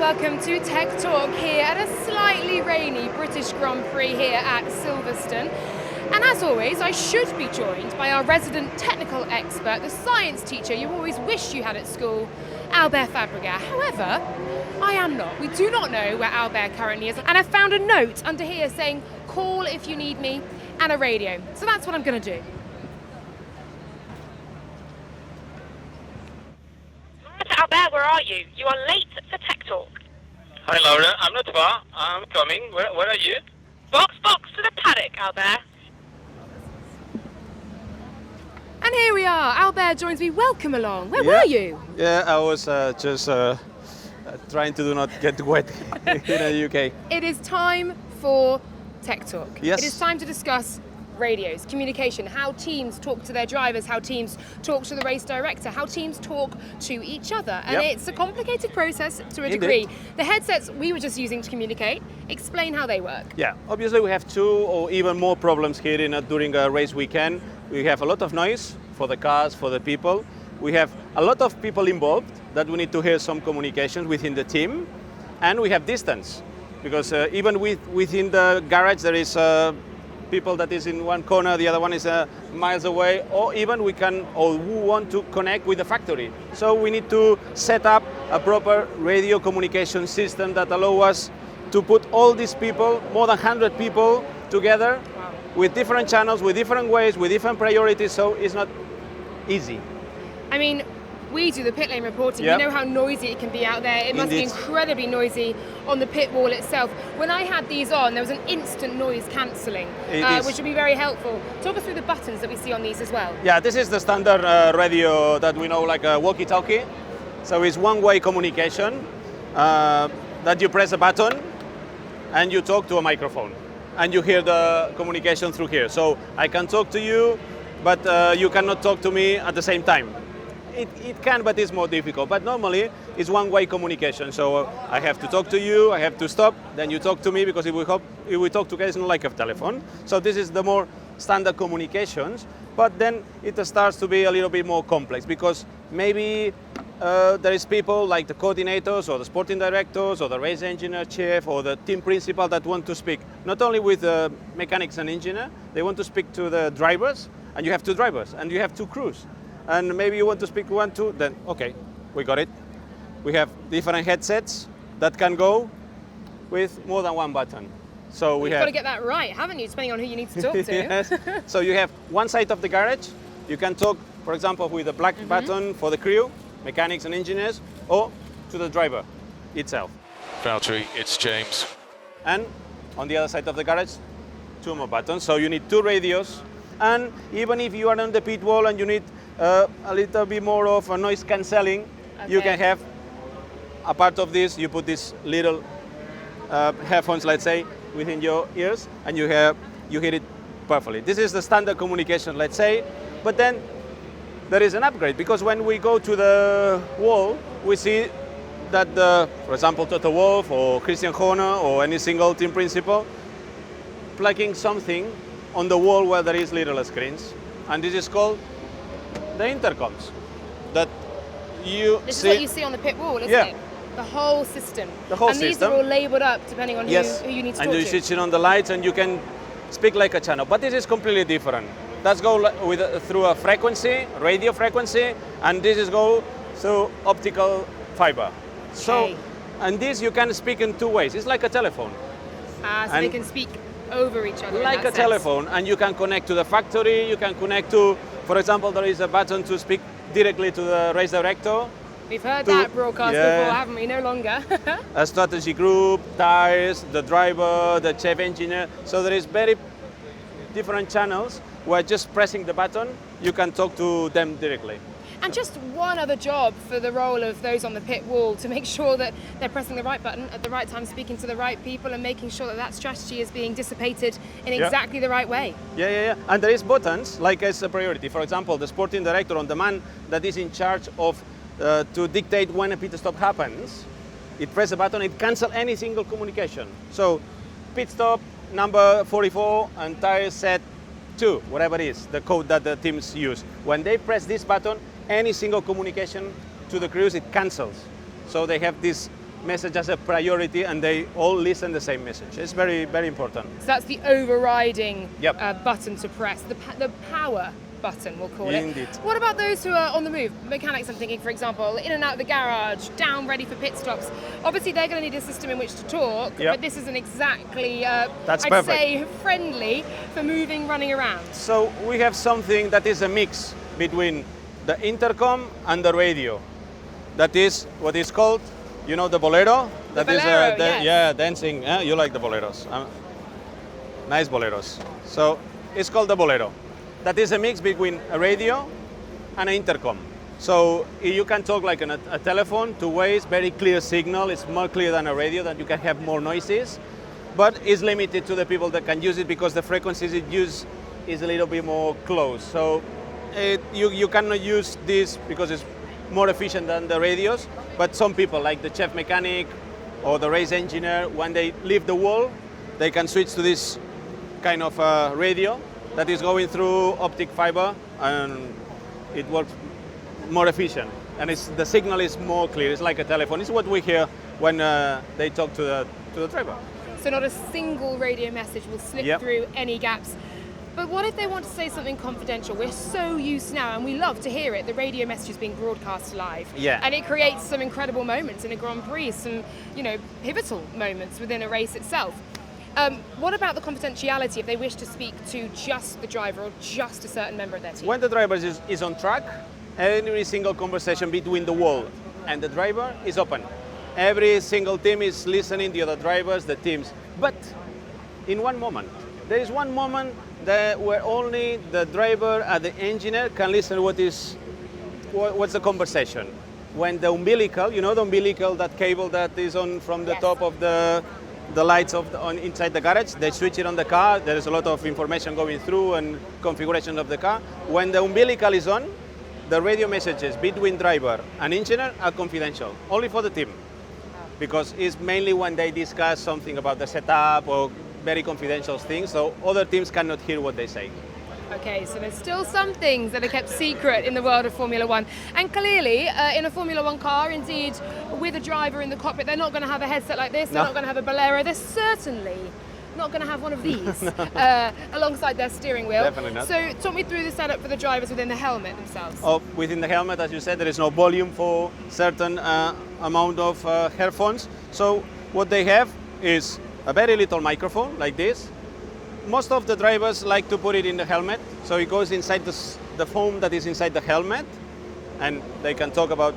welcome to Tech Talk here at a slightly rainy British Grand Prix here at Silverstone. And as always, I should be joined by our resident technical expert, the science teacher you always wish you had at school, Albert Fabrega. However, I am not. We do not know where Albert currently is. And I found a note under here saying, call if you need me, and a radio. So that's what I'm going to do. Albert, where are you? You are late for Tech Talk. Hi Laura, I'm not far. I'm coming. Where are you? Box to the paddock, Albert. And here we are. Albert joins me. Welcome along. Where were you? Yeah, I was just trying to do not get wet in the UK. It is time for Tech Talk. Yes. It is time to discuss radios, communication, how teams talk to their drivers, how teams talk to the race director, how teams talk to each other. And it's a complicated process to a degree. The headsets we were just using to communicate, explain how they work. Yeah, obviously we have two or even more problems here during a race weekend. We have a lot of noise for the cars, for the people. We have a lot of people involved that we need to hear some communications within the team. And we have distance, because even within the garage there is people that is in one corner, the other one is miles away, or even we want to connect with the factory. So we need to set up a proper radio communication system that allow us to put all these people, more than 100 people together with different channels, with different ways, with different priorities, so it's not easy. I mean, we do the pit lane reporting. We know how noisy it can be out there. It must be incredibly noisy on the pit wall itself. When I had these on, there was an instant noise cancelling, which would be very helpful. Talk us through the buttons that we see on these as well. Yeah, this is the standard radio that we know, like a walkie-talkie. So it's one-way communication that you press a button and you talk to a microphone and you hear the communication through here. So I can talk to you, but you cannot talk to me at the same time. It can, but it's more difficult. But normally, it's one-way communication. So I have to talk to you, I have to stop, then you talk to me, because if we talk together, it's not like a telephone. So this is the more standard communications. But then it starts to be a little bit more complex, because maybe there is people like the coordinators or the sporting directors or the race engineer chief or the team principal that want to speak not only with the mechanics and engineer, they want to speak to the drivers, and you have two drivers, and you have two crews. And maybe you want to speak one, two, then okay, we got it. We have different headsets that can go with more than one button. So You've got to get that right, haven't you, depending on who you need to talk to. Yes. So you have one side of the garage, you can talk, for example, with the black button for the crew, mechanics and engineers, or to the driver itself. Valtteri, it's James. And on the other side of the garage, two more buttons. So you need two radios. And even if you are on the pit wall and you need a little bit more of a noise cancelling, you can have a part of this. You put these little headphones, let's say, within your ears, and you hear it perfectly. This is the standard communication, let's say. But then there is an upgrade, because when we go to the wall, we see that, for example, Toto Wolff or Christian Horner or any single team principal plugging something on the wall where there is little screens, and this is called the intercoms. That you This see. is what you see on the pit wall, isn't it? The whole system. The whole and system. These are all labelled up depending on who you need to talk and you to. switch it on the lights and you can speak like a channel. But this is completely different. That's go through a frequency, radio frequency, and this is go through optical fiber. So, and this you can speak in two ways. It's like a telephone. So they can speak over each other. Like a telephone, and you can connect to the factory, you can connect to, for example, there is a button to speak directly to the race director. We've heard that broadcast before, haven't we? No longer. A strategy group, tires, the driver, the chief engineer. So there is very different channels where just pressing the button, you can talk to them directly. And just one other job for the role of those on the pit wall, to make sure that they're pressing the right button at the right time, speaking to the right people, and making sure that that strategy is being dissipated in exactly the right way. Yeah. And there is buttons, like as a priority. For example, the sporting director, on the man that is in charge of to dictate when a pit stop happens, it presses a button, it cancels any single communication. So pit stop number 44 and tire set 2, whatever it is, the code that the teams use. When they press this button, any single communication to the crews, it cancels. So they have this message as a priority, and they all listen the same message. It's very, very important. So that's the overriding Yep. button to press, the power button, we'll call Indeed. it. What about those who are on the move? Mechanics, I'm thinking, for example, in and out of the garage, down, ready for pit stops. Obviously, they're going to need a system in which to talk, Yep. but this isn't exactly, That's I'd perfect. say, friendly for moving, running around. So we have something that is a mix between the intercom and the radio. That is what is called, you know, the bolero. That is bolero, yes. yeah, dancing. You like the boleros? Nice boleros. So it's called the bolero. That is a mix between a radio and an intercom. So you can talk like on a telephone, two ways, very clear signal. It's more clear than a radio, that you can have more noises, but it's limited to the people that can use it because the frequencies it uses is a little bit more close. So you cannot use this because it's more efficient than the radios, but some people like the chef mechanic or the race engineer, when they leave the wall, they can switch to this kind of radio that is going through optic fiber, and it works more efficient. And the signal is more clear. It's like a telephone. It's what we hear when they talk to the driver. So not a single radio message will slip Yep. through any gaps. But what if they want to say something confidential? We're so used now, and we love to hear it, the radio messages being broadcast live. Yeah. And it creates some incredible moments in a Grand Prix, some, pivotal moments within a race itself. What about the confidentiality if they wish to speak to just the driver or just a certain member of their team? When the driver is on track, every single conversation between the wall and the driver is open. Every single team is listening, the other drivers, the teams. But in one moment, there is one moment where only the driver and the engineer can listen what's the conversation. When the umbilical, the umbilical, that cable that is on from the Yes. top of the lights inside the garage, they switch it on the car. There is a lot of information going through and configuration of the car. When the umbilical is on, the radio messages between driver and engineer are confidential, only for the team. Because it's mainly when they discuss something about the setup or very confidential things, so other teams cannot hear what they say. Okay, so there's still some things that are kept secret in the world of Formula One. And clearly, in a Formula One car, indeed, with a driver in the cockpit, they're not going to have a headset like this, they're No. not going to have a Bolero, they're certainly not going to have one of these alongside their steering wheel. Definitely not. So talk me through the setup for the drivers within the helmet themselves. Within the helmet, as you said, there is no volume for certain amount of headphones. So what they have is a very little microphone like this. Most of the drivers like to put it in the helmet, so it goes inside the foam that is inside the helmet, and they can talk about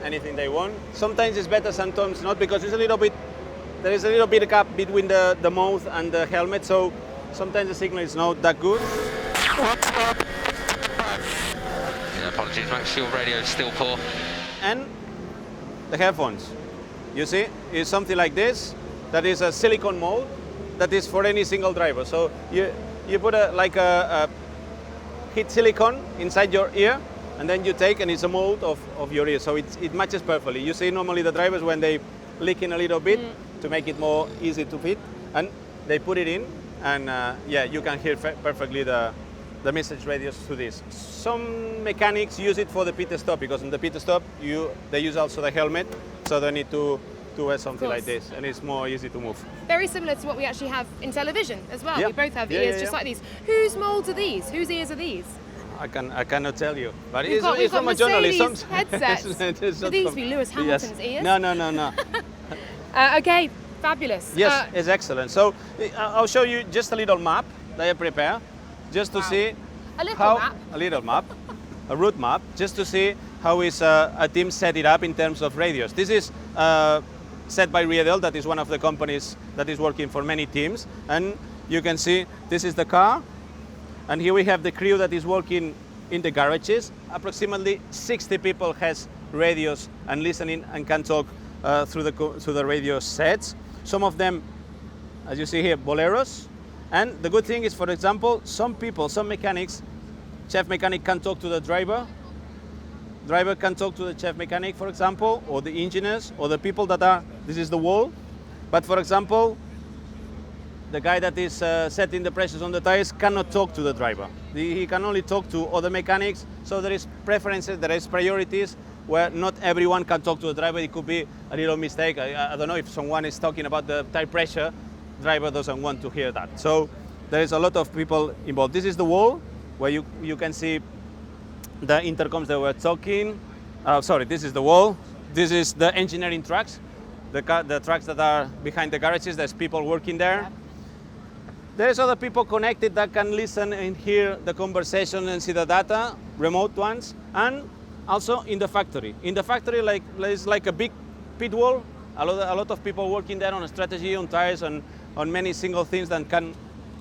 anything they want. Sometimes it's better, sometimes not, because there is a little bit gap between the mouth and the helmet, so sometimes the signal is not that good. Yeah, apologies, Max, your radio is still poor. And the headphones, you see, is something like this. That is a silicone mold that is for any single driver. So you put a heat silicone inside your ear, and then you take, and it's a mold of your ear, so it matches perfectly. You see normally the drivers when they lick in a little bit to make it more easy to fit, and they put it in, and you can hear perfectly the message radios to this. Some mechanics use it for the pit stop, because in the pit stop they use also the helmet, so they need to wear something like this, and it's more easy to move. Very similar to what we actually have in television as well. Yeah. We both have Yeah, ears yeah, just yeah. like these. Whose molds are these? Whose ears are these? I cannot tell you, but We've it's got from a journalist. Mercedes headsets. It's Would not these from- be Lewis Hamilton's ears? No. Okay, fabulous. Yes, it's excellent. So I'll show you just a little map that I prepare, just to Wow. see A little how map. a little map, a route map, just to see how is a team set it up in terms of radios. This is set by Riedel, that is one of the companies that is working for many teams, and you can see this is the car, and here we have the crew that is working in the garages. Approximately 60 people has radios and listening and can talk through the radio sets. Some of them, as you see here, boleros. And the good thing is, for example, some mechanics, chef mechanic can talk to the driver can talk to the chef mechanic, for example, or the engineers, or the people this is the wall. But for example, the guy that is setting the pressures on the tires cannot talk to the driver. He can only talk to other mechanics, so there is preferences, there is priorities where not everyone can talk to the driver. It could be a little mistake. I don't know if someone is talking about the tire pressure, driver doesn't want to hear that. So there is a lot of people involved. This is the wall where you can see the intercoms that were talking. Sorry, this is the wall. This is the engineering trucks, the trucks that are behind the garages. There's people working there. Yeah. There's other people connected that can listen and hear the conversation and see the data, remote ones, and also in the factory. In the factory, it's like a big pit wall. A lot of people working there on strategy, on tires, on many single things that can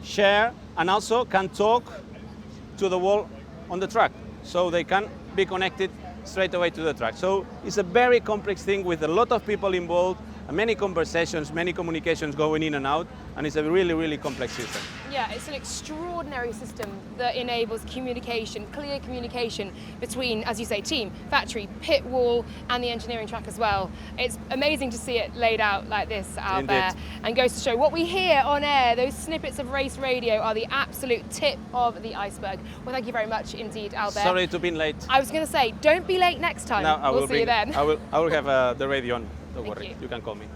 share and also can talk to the wall on the truck. So they can be connected straight away to the truck. So it's a very complex thing with a lot of people involved, many conversations, many communications going in and out, and it's a really, really complex system. Yeah, it's an extraordinary system that enables communication, clear communication between, as you say, team, factory, pit wall, and the engineering track as well. It's amazing to see it laid out like this, Albert, and goes to show what we hear on air, those snippets of race radio are the absolute tip of the iceberg. Well, thank you very much indeed, Albert. Sorry to be late. I was going to say, don't be late next time. No, We'll see you then. I will have the radio on. Don't Thank worry, you. you can call me.